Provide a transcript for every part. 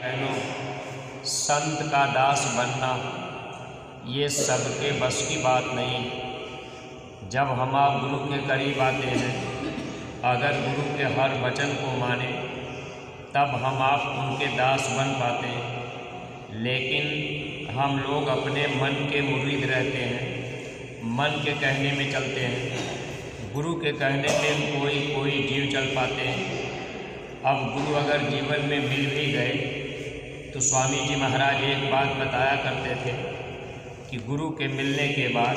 बहनों, संत का दास बनना ये सबके बस की बात नहीं। जब हम आप गुरु के करीब आते हैं, अगर गुरु के हर वचन को माने, तब हम आप उनके दास बन पाते हैं। लेकिन हम लोग अपने मन के मुरीद रहते हैं, मन के कहने में चलते हैं। गुरु के कहने में कोई जीव चल पाते हैं। अब गुरु अगर जीवन में मिल भी गए तो स्वामी जी महाराज एक बात बताया करते थे कि गुरु के मिलने के बाद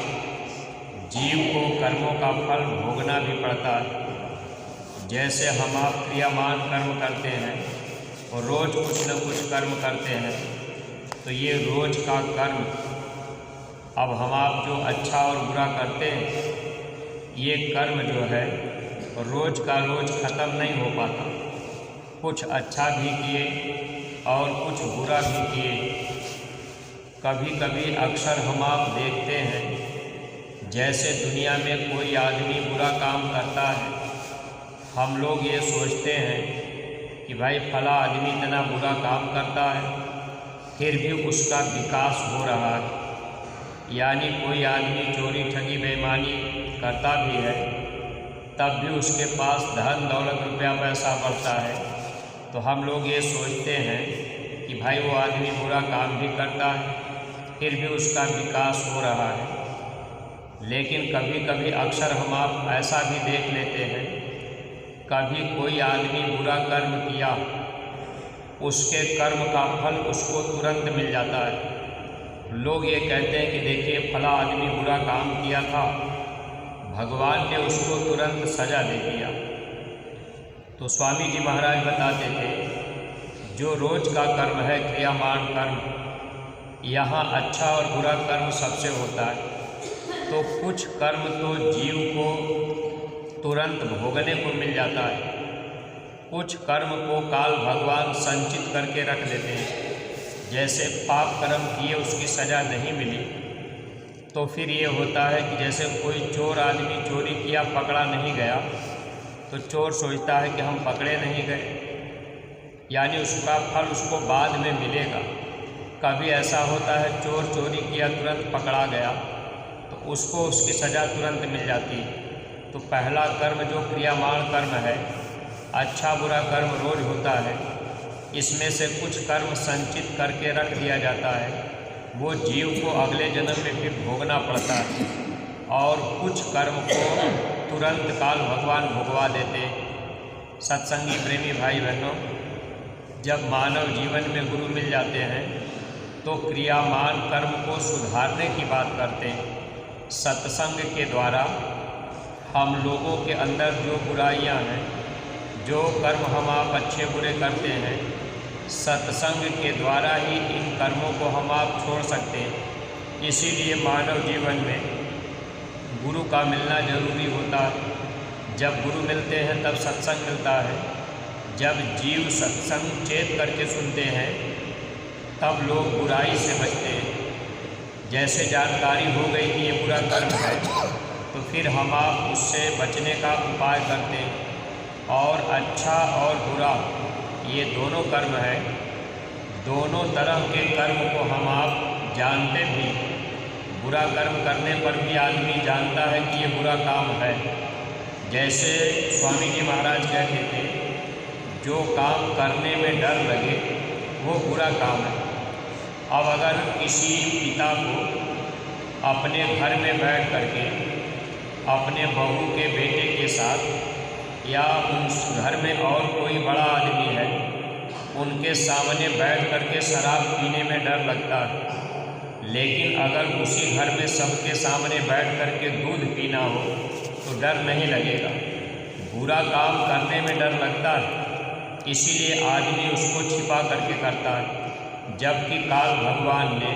जीव को कर्मों का फल भोगना भी पड़ता है। जैसे हम आप क्रियामान कर्म करते हैं और रोज़ कुछ न कुछ कर्म करते हैं, तो ये रोज़ का कर्म, अब हम आप जो अच्छा और बुरा करते हैं, ये कर्म जो है रोज़ का रोज़ ख़त्म नहीं हो पाता। कुछ अच्छा भी किए और कुछ बुरा भी किए। कभी कभी अक्सर हम आप देखते हैं, जैसे दुनिया में कोई आदमी बुरा काम करता है, हम लोग ये सोचते हैं कि भाई फला आदमी इतना बुरा काम करता है, फिर भी उसका विकास हो रहा है। यानी कोई आदमी चोरी ठगी बेईमानी करता भी है, तब भी उसके पास धन दौलत रुपया पैसा बढ़ता है, तो हम लोग ये सोचते हैं कि भाई वो आदमी बुरा काम भी करता है, फिर भी उसका विकास हो रहा है। लेकिन कभी कभी अक्सर हम आप ऐसा भी देख लेते हैं, कभी कोई आदमी बुरा कर्म किया, उसके कर्म का फल उसको तुरंत मिल जाता है। लोग ये कहते हैं कि देखिए फला आदमी बुरा काम किया था, भगवान ने उसको तुरंत सज़ा दे दिया। तो स्वामी जी महाराज बताते थे, जो रोज़ का कर्म है क्रियामान कर्म, यहाँ अच्छा और बुरा कर्म सबसे होता है। तो कुछ कर्म तो जीव को तुरंत भोगने को मिल जाता है, कुछ कर्म को काल भगवान संचित करके रख देते हैं। जैसे पाप कर्म किए उसकी सज़ा नहीं मिली, तो फिर ये होता है कि जैसे कोई चोर आदमी चोरी किया, पकड़ा नहीं गया, तो चोर सोचता है कि हम पकड़े नहीं गए, यानी उसका फल उसको बाद में मिलेगा। कभी ऐसा होता है चोर चोरी किया, तुरंत पकड़ा गया, तो उसको उसकी सज़ा तुरंत मिल जाती है। तो पहला कर्म जो क्रियामान कर्म है, अच्छा बुरा कर्म रोज होता है, इसमें से कुछ कर्म संचित करके रख दिया जाता है, वो जीव को अगले जन्म में फिर भोगना पड़ता है। और कुछ कर्म को तुरंत काल भगवान भोगवा देते। सत्संगी प्रेमी भाई बहनों, जब मानव जीवन में गुरु मिल जाते हैं तो क्रियामान कर्म को सुधारने की बात करते हैं। सत्संग के द्वारा हम लोगों के अंदर जो बुराइयां हैं, जो कर्म हम आप अच्छे बुरे करते हैं, सत्संग के द्वारा ही इन कर्मों को हम आप छोड़ सकते हैं। इसीलिए मानव जीवन में गुरु का मिलना जरूरी होता है। जब गुरु मिलते हैं तब सत्संग मिलता है। जब जीव सत्संग चेत करके सुनते हैं, तब लोग बुराई से बचते हैं। जैसे जानकारी हो गई कि ये बुरा कर्म है, तो फिर हम आप उससे बचने का उपाय करते हैं। और अच्छा और बुरा ये दोनों कर्म है, दोनों तरह के कर्म को हम आप जानते भी। बुरा कर्म करने पर भी आदमी जानता है कि ये बुरा काम है। जैसे स्वामी जी महाराज कहते थे, जो काम करने में डर लगे वो बुरा काम है। अब अगर किसी पिता को अपने घर में बैठ करके अपने बहू के बेटे के साथ, या उस घर में और कोई बड़ा आदमी है, उनके सामने बैठ करके शराब पीने में डर लगता है। लेकिन अगर उसी घर में सबके सामने बैठ करके दूध पीना हो तो डर नहीं लगेगा। बुरा काम करने में डर लगता है, इसीलिए आदमी उसको छिपा करके करता है। जबकि काल भगवान ने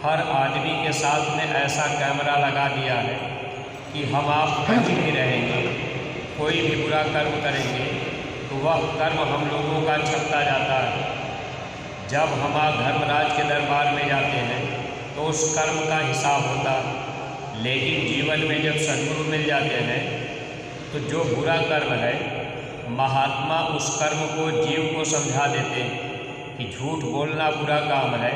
हर आदमी के साथ में ऐसा कैमरा लगा दिया है कि हम आप कहीं भी रहेंगे, कोई भी बुरा कर्म करेंगे तो वह कर्म हम लोगों का छपता जाता है। जब हम आप धर्मराज के दरबार में जाते हैं तो उस कर्म का हिसाब होता है। लेकिन जीवन में जब सद्गुरु मिल जाते हैं तो जो बुरा कर्म है, महात्मा उस कर्म को जीव को समझा देते हैं कि झूठ बोलना बुरा काम है,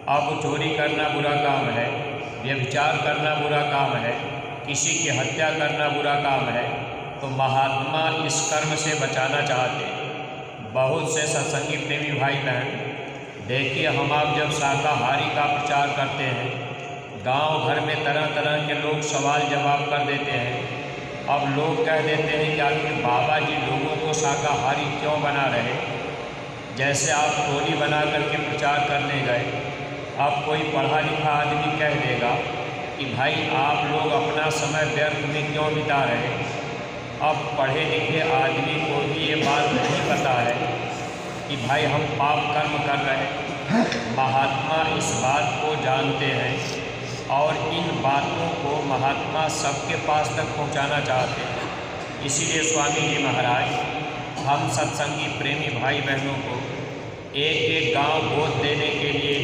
अब चोरी करना बुरा काम है, व्यभिचार करना बुरा काम है, किसी की हत्या करना बुरा काम है, तो महात्मा इस कर्म से बचाना चाहते हैं। बहुत से सत्संगी प्रेमी भाई बहन, देखिए हम आप जब शाकाहारी का प्रचार करते हैं, गांव भर में तरह तरह के लोग सवाल जवाब कर देते हैं। अब लोग कह देते हैं कि आखिर बाबा जी लोगों को शाकाहारी क्यों बना रहे। जैसे आप टोली बना करके प्रचार करने गए, अब कोई पढ़ा लिखा आदमी कह देगा कि भाई आप लोग अपना समय व्यर्थ में क्यों बिता रहे। अब पढ़े लिखे आदमी को भी ये बात नहीं पता है कि भाई हम पाप कर्म कर रहे हैं। महात्मा इस बात को जानते हैं और इन बातों को महात्मा सबके पास तक पहुंचाना चाहते हैं। इसीलिए स्वामी जी महाराज हम सत्संगी प्रेमी भाई बहनों को एक एक गांव गोद देने के लिए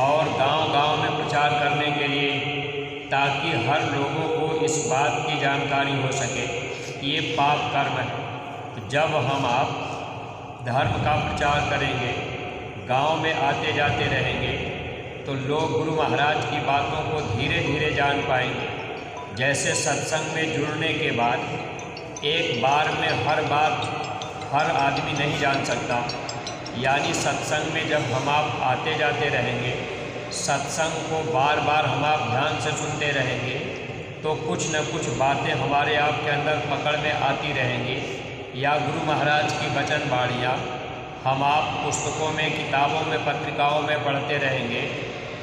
और गांव-गांव में प्रचार करने के लिए, ताकि हर लोगों को इस बात की जानकारी हो सके कि ये पाप कर्म है। तो जब हम आप धर्म का प्रचार करेंगे, गांव में आते जाते रहेंगे, तो लोग गुरु महाराज की बातों को धीरे धीरे जान पाएंगे। जैसे सत्संग में जुड़ने के बाद एक बार में हर बात हर आदमी नहीं जान सकता, यानी सत्संग में जब हम आप आते जाते रहेंगे, सत्संग को बार बार हम आप ध्यान से सुनते रहेंगे, तो कुछ न कुछ बातें हमारे आपके अंदर पकड़ में आती रहेंगी। या गुरु महाराज की वचन वाणियाँ हम आप पुस्तकों में, किताबों में, पत्रिकाओं में पढ़ते रहेंगे,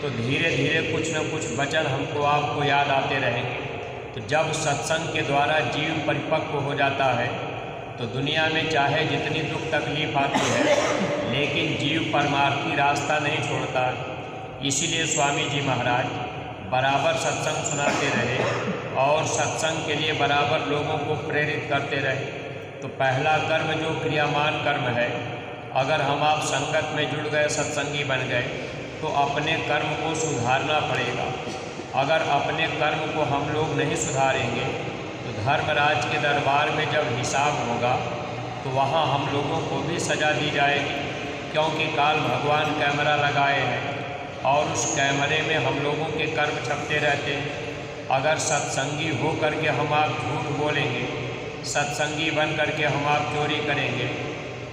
तो धीरे धीरे कुछ न कुछ वचन हमको आपको याद आते रहेंगे। तो जब सत्संग के द्वारा जीव परिपक्व हो जाता है, तो दुनिया में चाहे जितनी दुख तकलीफ आती है, लेकिन जीव परमार्थी रास्ता नहीं छोड़ता। इसीलिए स्वामी जी महाराज बराबर सत्संग सुनाते रहे और सत्संग के लिए बराबर लोगों को प्रेरित करते रहे। तो पहला कर्म जो क्रियामान कर्म है, अगर हम आप संगत में जुड़ गए, सत्संगी बन गए, तो अपने कर्म को सुधारना पड़ेगा। अगर अपने कर्म को हम लोग नहीं सुधारेंगे, तो धर्मराज के दरबार में जब हिसाब होगा, तो वहाँ हम लोगों को भी सज़ा दी जाएगी, क्योंकि काल भगवान कैमरा लगाए हैं और उस कैमरे में हम लोगों के कर्म छपते रहते हैं। अगर सत्संगी हो करके हम आप झूठ बोलेंगे, सत्संगी बन करके हम आप चोरी करेंगे,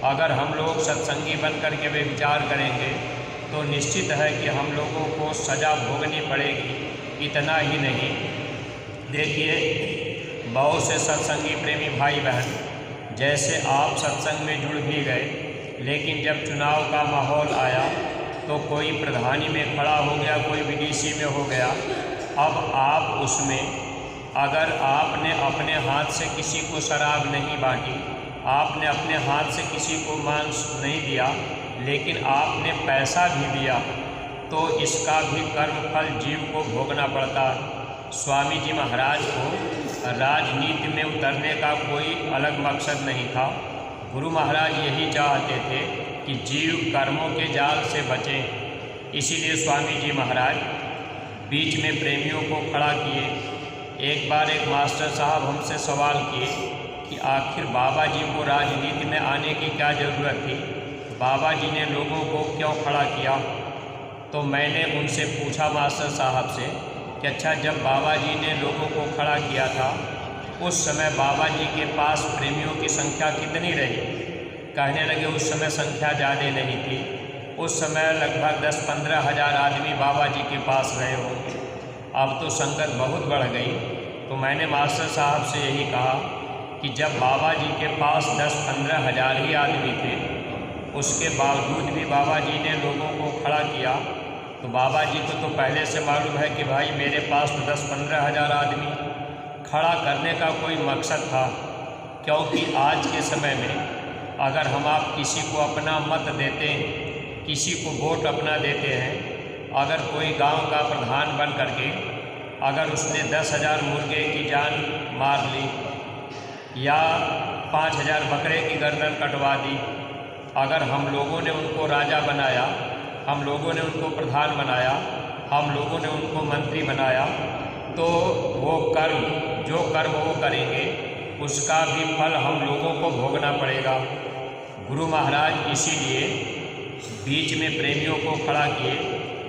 अगर हम लोग सत्संगी बन करके व्यभिचार करेंगे, तो निश्चित है कि हम लोगों को सज़ा भोगनी पड़ेगी। इतना ही नहीं, देखिए बहुत से सत्संगी प्रेमी भाई बहन, जैसे आप सत्संग में जुड़ भी गए, लेकिन जब चुनाव का माहौल आया तो कोई प्रधानी में खड़ा हो गया, कोई विदेशी में हो गया। अब आप उसमें अगर आपने अपने हाथ से किसी को शराब नहीं बांटी, आपने अपने हाथ से किसी को मांस नहीं दिया, लेकिन आपने पैसा भी दिया, तो इसका भी कर्म फल जीव को भोगना पड़ता है। स्वामी जी महाराज को राजनीति में उतरने का कोई अलग मकसद नहीं था। गुरु महाराज यही चाहते थे कि जीव कर्मों के जाल से बचें। इसीलिए स्वामी जी महाराज बीच में प्रेमियों को खड़ा किए। एक बार एक मास्टर साहब हमसे सवाल किए कि आखिर बाबा जी को राजनीति में आने की क्या ज़रूरत थी, बाबा जी ने लोगों को क्यों खड़ा किया। तो मैंने उनसे पूछा मास्टर साहब से कि अच्छा, जब बाबा जी ने लोगों को खड़ा किया था, उस समय बाबा जी के पास प्रेमियों की संख्या कितनी रही। कहने लगे उस समय संख्या ज़्यादा नहीं थी, उस समय लगभग 10-15 हज़ार आदमी बाबा जी के पास रहे होंगे। अब तो संगत बहुत बढ़ गई। तो मैंने मास्टर साहब से यही कहा कि जब बाबा जी के पास 10-15 हज़ार ही आदमी थे, उसके बावजूद भी बाबा जी ने लोगों को खड़ा किया, तो बाबा जी को तो पहले से मालूम है कि भाई मेरे पास तो 10-15 हज़ार आदमी। खड़ा करने का कोई मकसद था, क्योंकि आज के समय में अगर हम आप किसी को अपना मत देते हैं, किसी को वोट अपना देते हैं, अगर कोई गांव का प्रधान बन करके अगर उसने 10,000 मुर्गे की जान मार ली या 5,000 बकरे की गर्दन कटवा दी, अगर हम लोगों ने उनको राजा बनाया, हम लोगों ने उनको प्रधान बनाया, हम लोगों ने उनको मंत्री बनाया, तो वो कर्म जो कर्म वो करेंगे उसका भी फल हम लोगों को भोगना पड़ेगा। गुरु महाराज इसीलिए बीच में प्रेमियों को खड़ा किए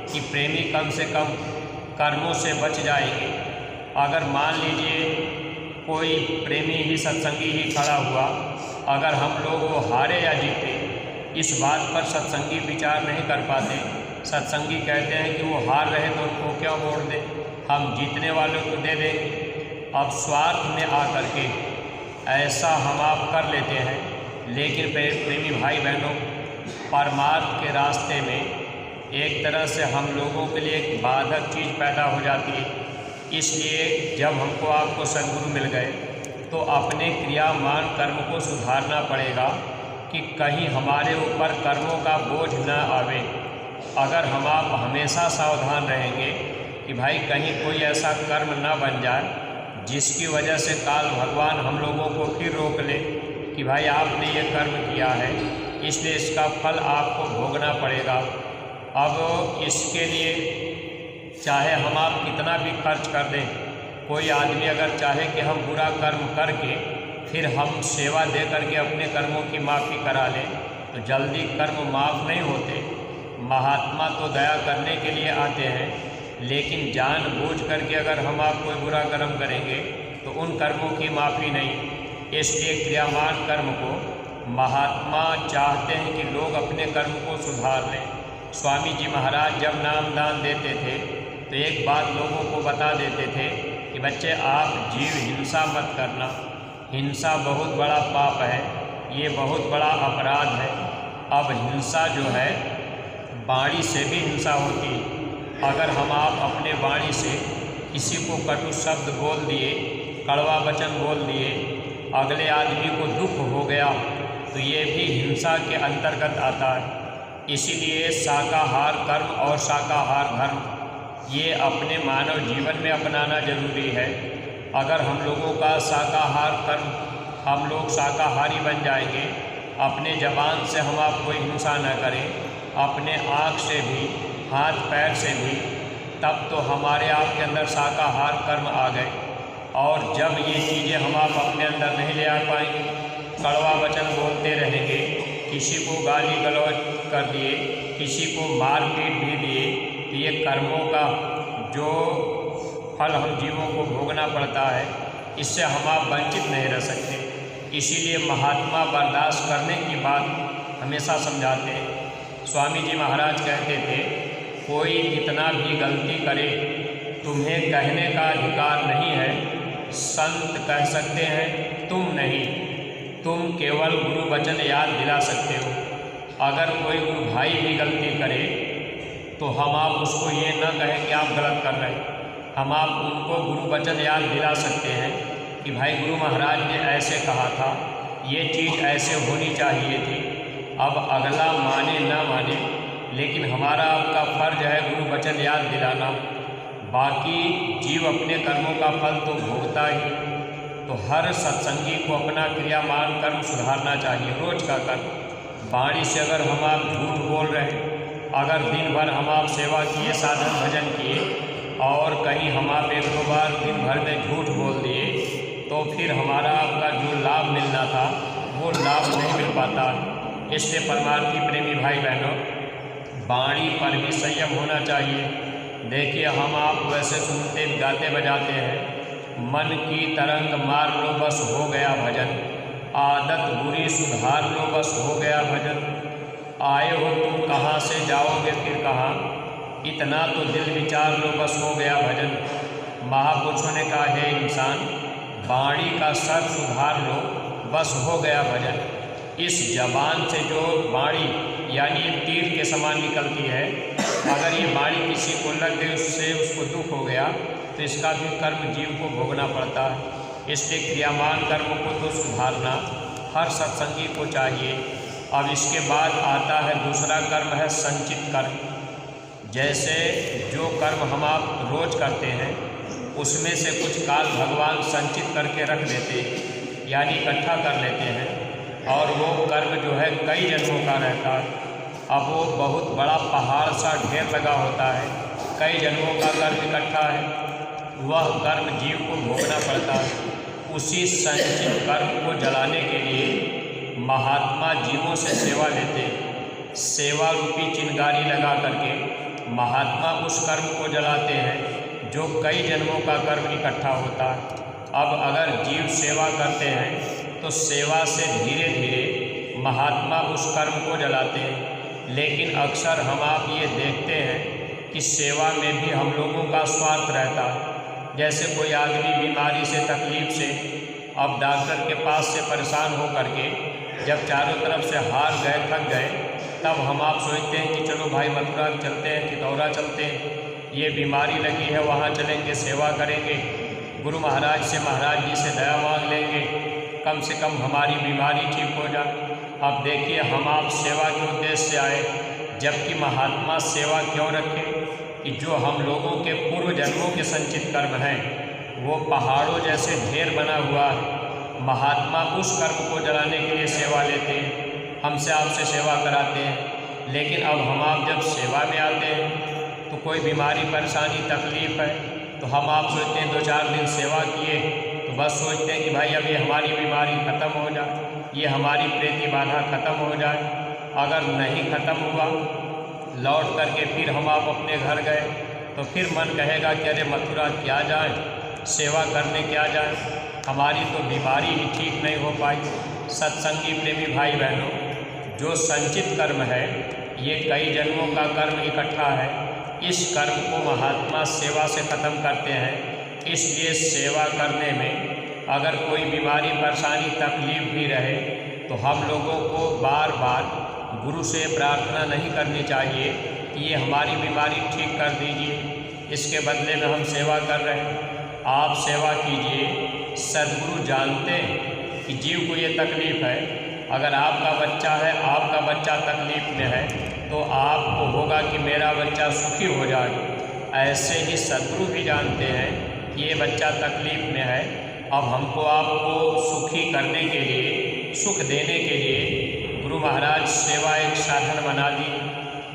कि प्रेमी कम से कम कर्मों से बच जाएंगे। अगर मान लीजिए कोई प्रेमी ही सत्संगी ही खड़ा हुआ, अगर हम लोग वो हारे या जीते इस बात पर सत्संगी विचार नहीं कर पाते। सत्संगी कहते हैं कि वो हार रहे तो उनको क्यों वोट दें, हम जीतने वालों को दे देंगे। अब स्वार्थ में आकर के ऐसा हम आप कर लेते हैं, लेकिन प्रेमी भाई बहनों, परमार्थ के रास्ते में एक तरह से हम लोगों के लिए एक बाधक चीज़ पैदा हो जाती है। इसलिए जब हमको आपको सद्गुरु मिल गए तो अपने क्रियामान कर्म को सुधारना पड़ेगा कि कहीं हमारे ऊपर कर्मों का बोझ न आवे। अगर हम आप हमेशा सावधान रहेंगे कि भाई कहीं कोई ऐसा कर्म न बन जाए जिसकी वजह से काल भगवान हम लोगों को फिर रोक ले कि भाई आपने ये कर्म किया है, इसलिए इसका फल आपको भोगना पड़ेगा। अब इसके लिए चाहे हम आप कितना भी खर्च कर दें, कोई आदमी अगर चाहे कि हम बुरा कर्म करके फिर हम सेवा दे करके अपने कर्मों की माफ़ी करा लें तो जल्दी कर्म माफ़ नहीं होते। महात्मा तो दया करने के लिए आते हैं, लेकिन जानबूझ करके अगर हम आप कोई बुरा कर्म करेंगे तो उन कर्मों की माफ़ी नहीं। इसलिए क्रियामान कर्म को महात्मा चाहते हैं कि लोग अपने कर्म को सुधार लें। स्वामी जी महाराज जब नाम दान देते थे तो एक बात लोगों को बता देते थे कि बच्चे आप जीव हिंसा मत करना, हिंसा बहुत बड़ा पाप है, ये बहुत बड़ा अपराध है। अब हिंसा जो है वाणी से भी हिंसा होती है। अगर हम आप अपने वाणी से किसी को कटु शब्द बोल दिए, कड़वा वचन बोल दिए, अगले आदमी को दुख हो गया तो ये भी हिंसा के अंतर्गत आता है। इसीलिए शाकाहार कर्म और शाकाहार धर्म ये अपने मानव जीवन में अपनाना जरूरी है। अगर हम लोगों का शाकाहार कर्म, हम लोग शाकाहारी बन जाएंगे, अपने ज़बान से हम आप कोई हिंसा न करें, अपने आँख से भी, हाथ पैर से भी, तब तो हमारे आपके अंदर शाकाहार कर्म आ गए। और जब ये चीज़ें हम आप अपने अंदर नहीं ले आ पाएंगे, कड़वा वचन बोलते रहेंगे, किसी को गाली गलौज कर दिए, किसी को मार पीट भी दिए, तो ये कर्मों का जो फल हम जीवों को भोगना पड़ता है, इससे हम आप वंचित नहीं रह सकते। इसीलिए महात्मा बर्दाश्त करने की बात हमेशा समझाते हैं। स्वामी जी महाराज कहते थे, कोई कितना भी गलती करे तुम्हें कहने का अधिकार नहीं है। संत कह सकते हैं, तुम नहीं, तुम केवल गुरु वचन याद दिला सकते हो। अगर कोई गुरु भाई भी गलती करे तो हम आप उसको ये न कहें कि आप गलत कर रहे हैं, हम आप उनको गुरु वचन याद दिला सकते हैं कि भाई गुरु महाराज ने ऐसे कहा था, ये चीज़ ऐसे होनी चाहिए थी। अब अगला माने ना माने, लेकिन हमारा आपका फ़र्ज है गुरु वचन याद दिलाना। बाकी जीव अपने कर्मों का फल तो भोगता ही। तो हर सत्संगी को अपना क्रियामान कर्म सुधारना चाहिए। रोज का कर्म, वाणी से अगर हम आप झूठ बोल रहे हैं, अगर दिन भर हम आप सेवा किए, साधन भजन किए और कहीं हम आप एक दो बार दिन भर में झूठ बोल दिए, तो फिर हमारा आपका जो लाभ मिलना था वो लाभ नहीं मिल पाता। इसलिए परमार्थी प्रेमी भाई बहनों, वाणी पर भी संयम होना चाहिए। देखिए, हम आप वैसे सुनते गाते बजाते हैं, मन की तरंग मार लो बस हो गया भजन, आदत बुरी सुधार लो बस हो गया भजन, आए हो तुम कहाँ से जाओगे फिर कहाँ, इतना तो दिल विचार लो बस हो गया भजन। महापुरुषों ने कहा, है इंसान, वाणी का सर सुधार लो बस हो गया भजन। इस जबान से जो वाणी यानी तीर के समान निकलती है, अगर ये वाणी किसी को लग गई, उससे उसको दुख हो गया, तो इसका भी कर्म जीव को भोगना पड़ता है। इसलिए क्रियामान कर्म को तो सुधारना हर सत्संगी को चाहिए। अब इसके बाद आता है दूसरा कर्म है संचित कर्म। जैसे जो कर्म हम आप रोज करते हैं, उसमें से कुछ काल भगवान संचित करके रख देते हैं, यानी इकट्ठा कर लेते हैं, और वो कर्म जो है कई जन्मों का रहता है। अब वो बहुत बड़ा पहाड़ सा ढेर लगा होता है, कई जन्मों का कर्म इकट्ठा है, वह कर्म जीव को भोगना पड़ता है। उसी संचित कर्म को जलाने के लिए महात्मा जीवों से सेवा लेते हैं। सेवा रूपी चिंगारी लगा करके महात्मा उस कर्म को जलाते हैं जो कई जन्मों का कर्म इकट्ठा होता है। अब अगर जीव सेवा करते हैं तो सेवा से धीरे धीरे महात्मा उस कर्म को जलाते हैं। लेकिन अक्सर हम आप ये देखते हैं कि सेवा में भी हम लोगों का स्वार्थ रहता है। जैसे कोई आदमी बीमारी से तकलीफ़ से अब डॉक्टर के पास से परेशान हो करके जब चारों तरफ से हार गए, थक गए, तब हम आप सोचते हैं कि चलो भाई मथुरा चलते हैं, चितौरा चलते हैं, ये बीमारी लगी है वहाँ चलेंगे, सेवा करेंगे, गुरु महाराज से, महाराज जी से दया मांग लेंगे, कम से कम हमारी बीमारी ठीक हो जाए। अब देखिए हम आप सेवा के उद्देश्य से आए, जबकि महात्मा सेवा क्यों रखे कि जो हम लोगों के पूर्व जन्मों के संचित कर्म हैं वो पहाड़ों जैसे ढेर बना हुआ है। महात्मा उस कर्म को जलाने के लिए सेवा लेते हैं, हमसे आपसे सेवा कराते हैं। लेकिन अब हम आप जब सेवा में आते हैं तो कोई बीमारी, परेशानी, तकलीफ़ है तो हम आप सोचते हैं 2-4 दिन सेवा किए तो बस सोचते हैं कि भाई अब ये हमारी बीमारी ख़त्म हो जाए, ये हमारी प्रेती बाधा ख़त्म हो जाए। अगर नहीं ख़त्म हुआ, लौट करके फिर हम आप अपने घर गए तो फिर मन कहेगा कि अरे मथुरा क्या जाए, सेवा करने क्या जाए, हमारी तो बीमारी ही ठीक नहीं हो पाई। सत्संगी प्रेमी भाई बहनों, जो संचित कर्म है ये कई जन्मों का कर्म इकट्ठा है। इस कर्म को महात्मा सेवा से ख़त्म करते हैं। इसलिए सेवा करने में अगर कोई बीमारी, परेशानी, तकलीफ़ भी रहे तो हम लोगों को बार बार गुरु से प्रार्थना नहीं करनी चाहिए कि ये हमारी बीमारी ठीक कर दीजिए, इसके बदले में हम सेवा कर रहे हैं। आप सेवा कीजिए। सद्गुरु जानते हैं कि जीव को ये तकलीफ़ है, अगर आपका बच्चा है, आपका बच्चा तकलीफ़ में है तो आपको होगा कि मेरा बच्चा सुखी हो जाए। ऐसे ही सद्गुरु भी जानते हैं कि ये बच्चा तकलीफ़ में है, अब हमको आपको सुखी करने के लिए, सुख देने के लिए गुरु महाराज सेवा एक साधन बना दी।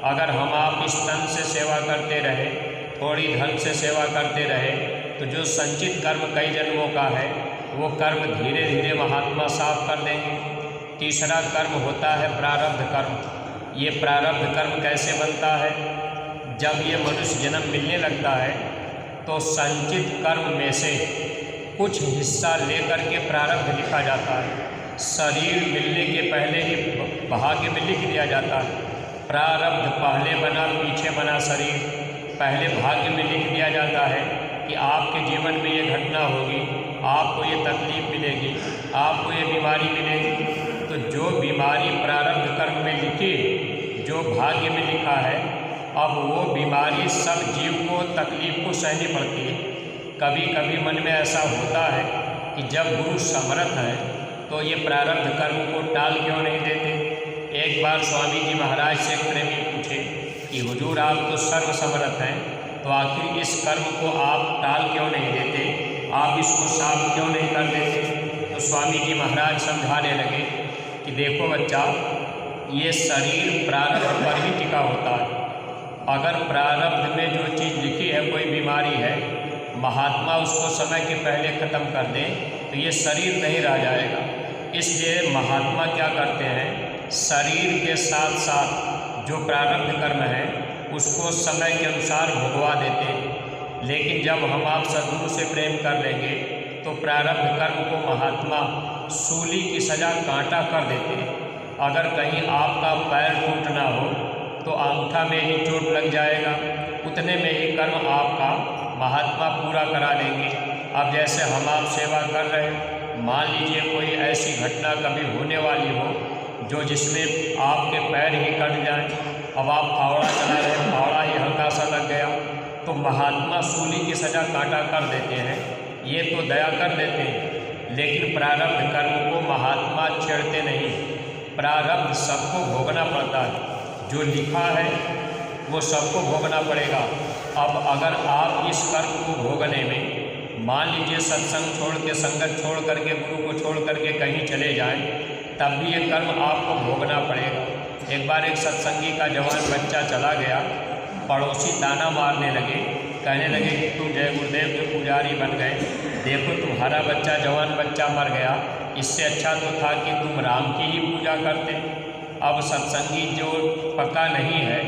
अगर हम आप इस तन से सेवा करते रहे, थोड़ी धन से सेवा करते रहे तो जो संचित कर्म कई जन्मों का है वो कर्म धीरे धीरे महात्मा साफ कर देंगे। तीसरा कर्म होता है प्रारब्ध कर्म। ये प्रारब्ध कर्म कैसे बनता है? जब ये मनुष्य जन्म मिलने लगता है तो संचित कर्म में से कुछ हिस्सा लेकर के प्रारब्ध लिखा जाता है। शरीर मिलने के पहले ही भाग्य में लिख दिया जाता है। प्रारब्ध पहले बना, पीछे बना शरीर, पहले भाग्य में लिख दिया जाता है कि आपके जीवन में ये घटना होगी, आपको ये तकलीफ़ मिलेगी, आपको ये बीमारी मिलेगी। तो जो बीमारी प्रारब्ध कर्म में लिखी, जो भाग्य में लिखा है, अब वो बीमारी सब जीव को तकलीफ़ को सहनी पड़ती है। कभी कभी मन में ऐसा होता है कि जब गुरु समर्थ हैं तो ये प्रारब्ध कर्म को टाल क्यों नहीं देते। एक बार स्वामी जी महाराज से एक प्रेमी पूछे कि हुजूर आप तो सर्व समर्थ हैं, तो आखिर इस कर्म को आप टाल क्यों नहीं देते, आप इसको साफ क्यों नहीं कर देते। तो स्वामी जी महाराज समझाने लगे कि देखो बच्चा, ये शरीर प्रारब्ध पर ही टिका होता है। अगर प्रारब्ध में जो चीज़ लिखी है, कोई बीमारी है, महात्मा उसको समय के पहले ख़त्म कर दें तो ये शरीर नहीं रह जाएगा। इसलिए महात्मा क्या करते हैं, शरीर के साथ साथ जो प्रारब्ध कर्म है उसको समय के अनुसार भुगवा देते हैं। लेकिन जब हम आप सद्गुरु से प्रेम कर लेंगे तो प्रारब्ध कर्म को महात्मा सूली की सज़ा कांटा कर देते हैं। अगर कहीं आपका पैर टूटना हो तो अंगूठा में ही चोट लग जाएगा, उतने में ही कर्म आपका महात्मा पूरा करा देंगे। अब जैसे हम आप सेवा कर रहे हैं, मान लीजिए कोई ऐसी घटना कभी होने वाली हो जो जिसमें आपके पैर ही कट जाए, अब आप फावड़ा चला रहे, फावड़ा ही हल्का सा लग गया तो महात्मा सूली की सज़ा कांटा कर देते हैं। ये तो दया कर देते हैं, लेकिन प्रारब्ध कर्म को महात्मा छेड़ते नहीं। प्रारब्ध सबको भोगना पड़ता है, जो लिखा है वो सबको भोगना पड़ेगा। अब अगर आप इस कर्म को भोगने में मान लीजिए सत्संग छोड़ के, संगत छोड़ करके, गुरु को छोड़ करके कहीं चले जाएं, तब भी ये कर्म आपको भोगना पड़ेगा। एक बार एक सत्संगी का जवान बच्चा चला गया, पड़ोसी ताना मारने लगे, कहने लगे कि तुम जय गुरुदेव के पुजारी बन गए, देखो तुम्हारा बच्चा, जवान बच्चा मर गया, इससे अच्छा तो था कि तुम राम की ही पूजा करते। अब सत्संगी जो पक्का नहीं है,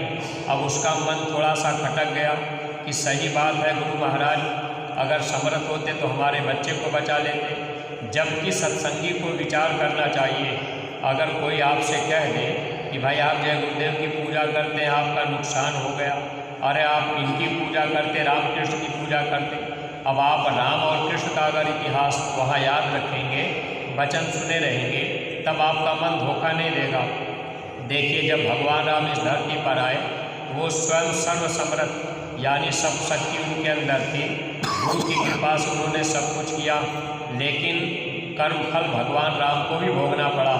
अब उसका मन थोड़ा सा खटक गया कि सही बात है गुरु महाराज, अगर समर्थ होते तो हमारे बच्चे को बचा लेते। जबकि सत्संगी को विचार करना चाहिए, अगर कोई आपसे कह दे कि भाई आप जय गुरुदेव की पूजा करते हैं, आपका नुकसान हो गया, अरे आप इनकी पूजा करते, रामकृष्ण की पूजा करते। अब आप राम और कृष्ण का अगर इतिहास वहाँ याद रखेंगे, वचन सुने रहेंगे, तब आपका मन धोखा नहीं देगा। देखिए, जब भगवान राम इस धरती पर आए, वो स्वयं सर्वसमर्थ यानी सब शक्ति उनके अंदर थी। गुरु की कृपा से उन्होंने सब कुछ किया, लेकिन कर्मफल भगवान राम को भी भोगना पड़ा।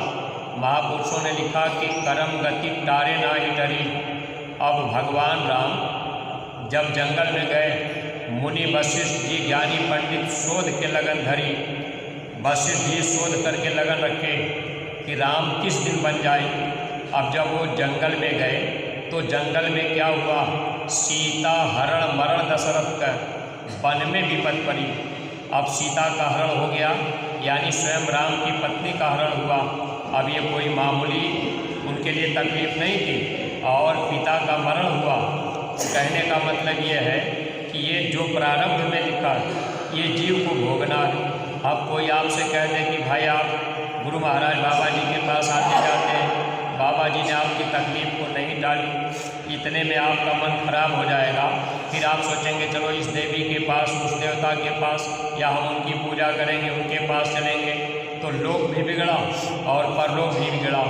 महापुरुषों ने लिखा कि कर्म गति टारे ना ही डरी। अब भगवान राम जब जंगल में गए, मुनि वशिष्ठ जी ज्ञानी पंडित शोध के लगन धरी। वशिष्ठ जी शोध करके लगन रखे कि राम किस दिन बन जाए। अब जब वो जंगल में गए तो जंगल में क्या हुआ, सीता हरण मरण दशरथ का वन में विपद पड़ी। अब सीता का हरण हो गया, यानी स्वयं राम की पत्नी का हरण हुआ। अब ये कोई मामूली उनके लिए तकलीफ नहीं थी, और पिता का मरण हुआ। कहने का मतलब ये है कि ये जो प्रारब्ध में लिखा ये जीव को भोगना है। अब कोई आपसे कह दे कि भाई आप गुरु महाराज बाबा जी के पास आते जाते हैं, बाबा जी ने आपकी तकलीफ को नहीं डाली, इतने में आपका मन खराब हो जाएगा। फिर आप सोचेंगे चलो इस देवी के पास, उस देवता के पास, या हम उनकी पूजा करेंगे, उनके पास चलेंगे, तो लोक भी बिगड़ा और परलोक भी बिगड़ा।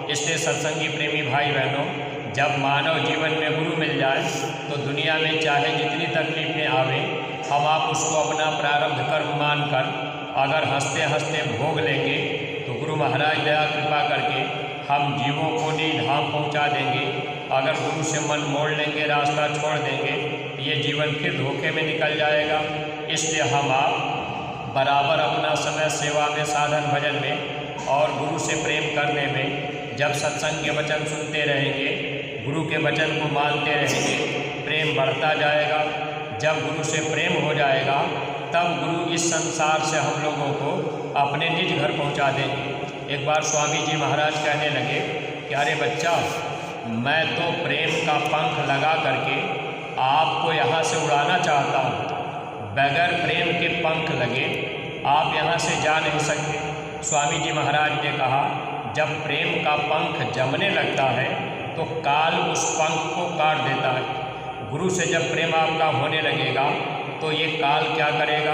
इसलिए सत्संगी प्रेमी भाई बहनों, जब मानव जीवन में गुरु मिल जाए तो दुनिया में चाहे जितनी तकलीफें आवे, हम आप उसको अपना प्रारब्ध कर्म मानकर अगर हंसते हंसते भोग लेंगे तो गुरु महाराज दया कृपा करके हम जीवों को निधाम पहुंचा देंगे। अगर गुरु से मन मोड़ लेंगे, रास्ता छोड़ देंगे, ये जीवन फिर धोखे में निकल जाएगा। इसलिए हम आप बराबर अपना समय सेवा में, साधन भजन में और गुरु से प्रेम करने में, जब सत्संग के वचन सुनते रहेंगे, गुरु के वचन को मानते रहेंगे, प्रेम बढ़ता जाएगा। जब गुरु से प्रेम हो जाएगा तब गुरु इस संसार से हम लोगों को अपने निज घर पहुंचा देंगे। एक बार स्वामी जी महाराज कहने लगे कि अरे बच्चा, मैं तो प्रेम का पंख लगा करके आपको यहाँ से उड़ाना चाहता हूँ, बगैर प्रेम के पंख लगे आप यहाँ से जा नहीं सकते। स्वामी जी महाराज ने कहा, जब प्रेम का पंख जमने लगता है तो काल उस पंख को काट देता है। गुरु से जब प्रेम आपका होने लगेगा तो ये काल क्या करेगा,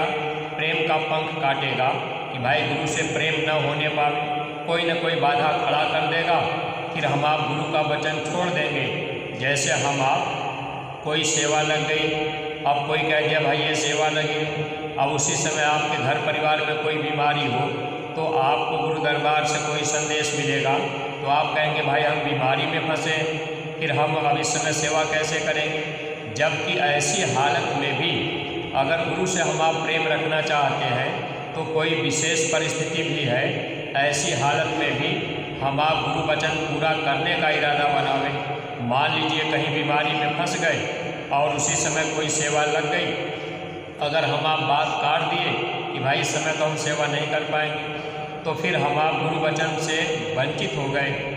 प्रेम का पंख काटेगा कि भाई गुरु से प्रेम न होने पावे, कोई न कोई बाधा खड़ा कर देगा। फिर हम आप गुरु का वचन छोड़ देंगे। जैसे हम आप कोई सेवा लग गई, अब कोई कह दिया भाई ये सेवा लगी, अब उसी समय आपके घर परिवार में कोई बीमारी हो तो आपको गुरु दरबार से कोई संदेश मिलेगा, तो आप कहेंगे भाई हम बीमारी में फंसे, फिर हम अब इस समय सेवा कैसे करेंगे। जबकि ऐसी हालत में भी अगर गुरु से हम आप प्रेम रखना चाहते हैं तो कोई विशेष परिस्थिति भी है, ऐसी हालत में भी हम आप गुरु वचन पूरा करने का इरादा बनावें। मान लीजिए कहीं बीमारी में फंस गए और उसी समय कोई सेवा लग गई, अगर हम आप बात काट दिए कि भाई इस समय तो हम सेवा नहीं कर पाएंगे, तो फिर हम आप गुरु वचन से वंचित हो गए।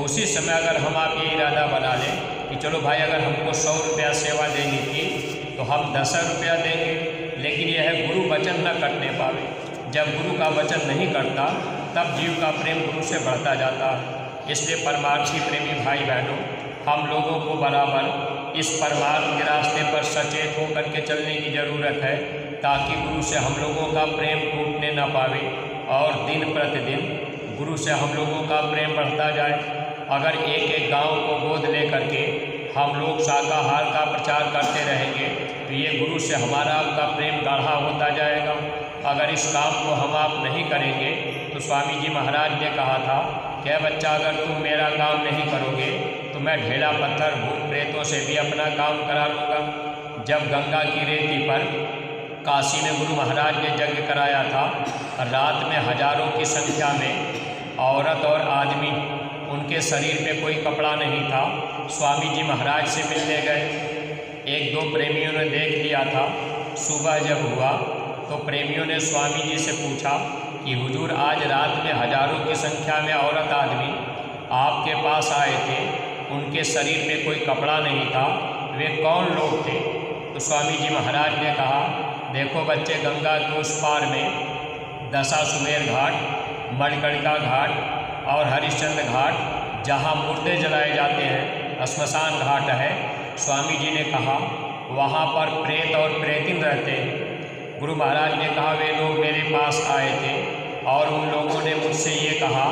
उसी समय अगर हम आप ये इरादा बना लें कि चलो भाई अगर हमको 100 रुपया सेवा देनी थी तो हम 10 रुपया देंगे, लेकिन यह है गुरु वचन न कटने पावे। जब गुरु का वचन नहीं करता तब जीव का प्रेम गुरु से बढ़ता जाता है। इसलिए परमार्थी प्रेमी भाई बहनों, हम लोगों को बराबर इस परमार्थ के रास्ते पर सचेत होकर के चलने की ज़रूरत है, ताकि गुरु से हम लोगों का प्रेम टूटने न पावे और दिन प्रतिदिन गुरु से हम लोगों का प्रेम बढ़ता जाए। अगर एक एक गांव को गोद ले करके हम लोग शाकाहार का प्रचार करते रहेंगे तो ये गुरु से हमारा आपका प्रेम गाढ़ा होता जाएगा। अगर इस काम को हम आप नहीं करेंगे तो स्वामी जी महाराज ने कहा था, क्या बच्चा अगर तुम मेरा काम नहीं करोगे तो मैं ढेला पत्थर भूत प्रेतों से भी अपना काम करा लूँगा। जब गंगा की रेती पर काशी में गुरु महाराज ने यज्ञ कराया था, रात में हजारों की संख्या में औरत और आदमी, उनके शरीर पे कोई कपड़ा नहीं था, स्वामी जी महाराज से मिलने गए। एक दो प्रेमियों ने देख लिया था। सुबह जब हुआ तो प्रेमियों ने स्वामी जी से पूछा कि हुजूर आज रात में हजारों की संख्या में औरत आदमी आपके पास आए थे, उनके शरीर पे कोई कपड़ा नहीं था, वे कौन लोग थे? तो स्वामी जी महाराज ने कहा, देखो बच्चे, गंगा के उस पार में दशाश्वमेध घाट, मणिकर्णिका घाट और हरिश्चंद्र घाट, जहाँ मुर्दे जलाए जाते हैं, श्मशान घाट है। स्वामी जी ने कहा वहाँ पर प्रेत और प्रेतिन रहते हैं। गुरु महाराज ने कहा वे लोग मेरे पास आए थे और उन लोगों ने मुझसे ये कहा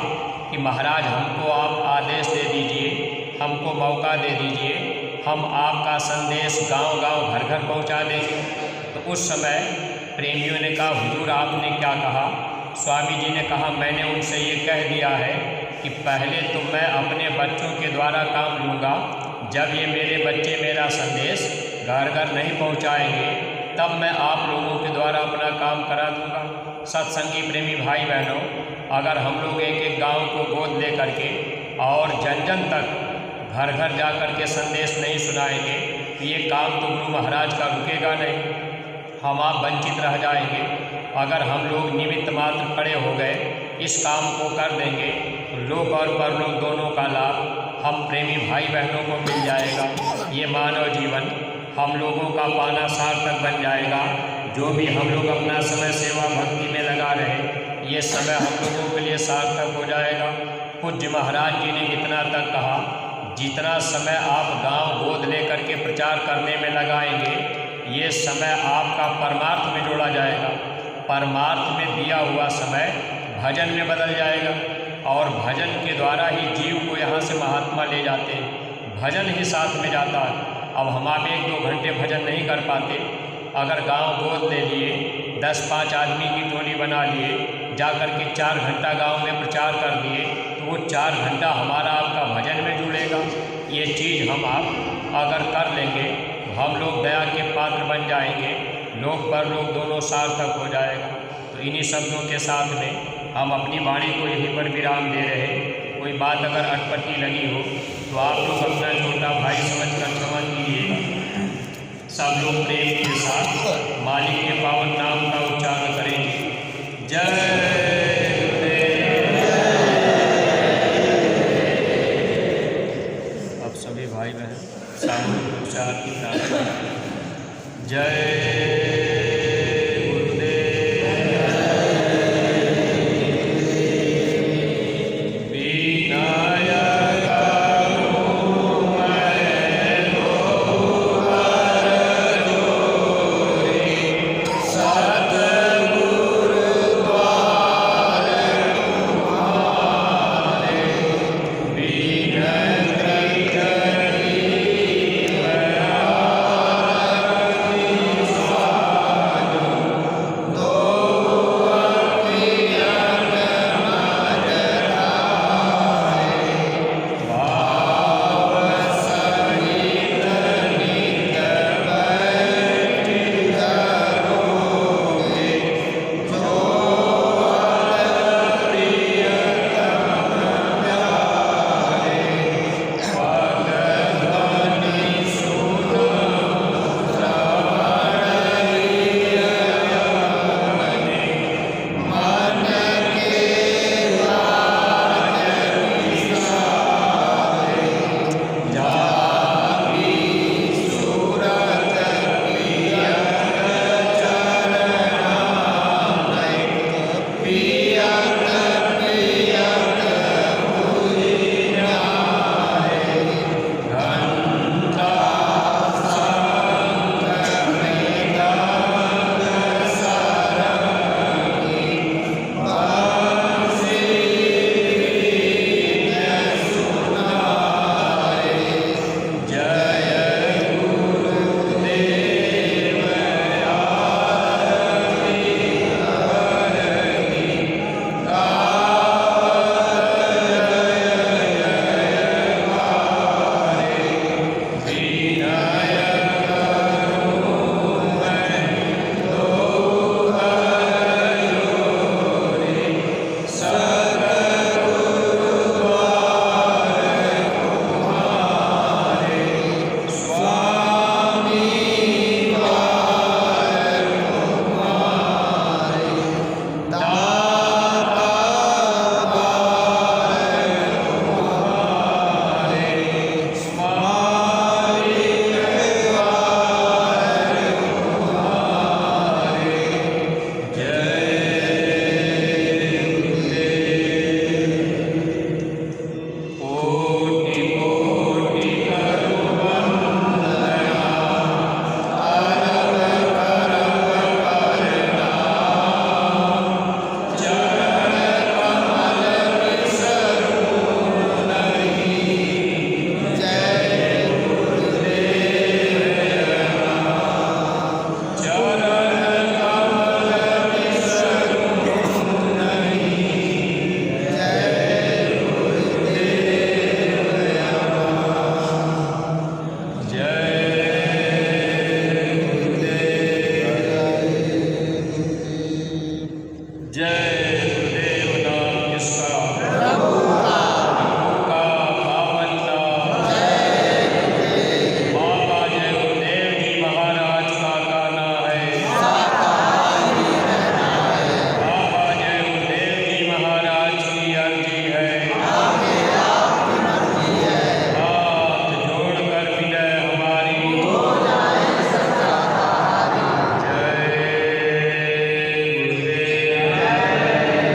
कि महाराज हमको आप आदेश दे दीजिए, हमको मौका दे दीजिए, हम आपका संदेश गांव-गांव घर-घर पहुंचा देंगे। तो उस समय प्रेमियों ने कहा हुजूर आपने क्या कहा? स्वामी जी ने कहा मैंने उनसे ये कह दिया है कि पहले तो मैं अपने बच्चों के द्वारा काम लूँगा, जब ये मेरे बच्चे मेरा संदेश घर घर नहीं पहुँचाएंगे तब मैं आप लोगों के द्वारा अपना काम करा दूँगा। सत्संगी प्रेमी भाई बहनों, अगर हम लोग एक एक गांव को गोद ले करके और जन जन तक घर घर जा कर के संदेश नहीं सुनाएंगे तो ये काम तो गुरु महाराज का रुकेगा नहीं, हम आप वंचित रह जाएंगे। अगर हम लोग निमित्त मात्र खड़े हो गए, इस काम को कर देंगे तो लोक और परलोक दोनों का लाभ हम प्रेमी भाई बहनों को मिल जाएगा। ये मानव जीवन हम लोगों का पाना सार्थक बन जाएगा। जो भी हम लोग अपना समय सेवा भक्ति में लगा रहे, ये समय हम लोगों के लिए सार्थक हो जाएगा। पूज्य महाराज जी ने इतना तक कहा, जितना समय आप गांव गोद ले करके प्रचार करने में लगाएंगे, ये समय आपका परमार्थ में जोड़ा जाएगा। परमार्थ में दिया हुआ समय भजन में बदल जाएगा और भजन के द्वारा ही जीव को यहाँ से महात्मा ले जाते हैं। भजन ही साथ में जाता है। अब हम आप 1-2 घंटे भजन नहीं कर पाते, अगर गांव गोद ले लिए, 10-5 आदमी की टोली बना लिए, जा कर के 4 घंटा गांव में प्रचार कर दिए, तो वो 4 घंटा हमारा आपका भजन में जुड़ेगा। ये चीज़ हम आप अगर कर लेंगे तो हम लोग दया के पात्र बन जाएंगे, लोक परलोक दोनों सार्थक हो जाएगा। तो इन्हीं शब्दों के साथ में हम अपनी वाणी को यहीं पर विराम दे रहे हैं। कोई बात अगर अटपटी लगी हो तो आप लोग अपना छोटा भाई समझकर क्षमा कीजिएगा। सब लोग प्रेम के साथ मालिक के पावन नाम का उच्चारण करेंगे। जय अब सभी भाई बहन सामूहिक उच्चारण की प्रार्थना। जय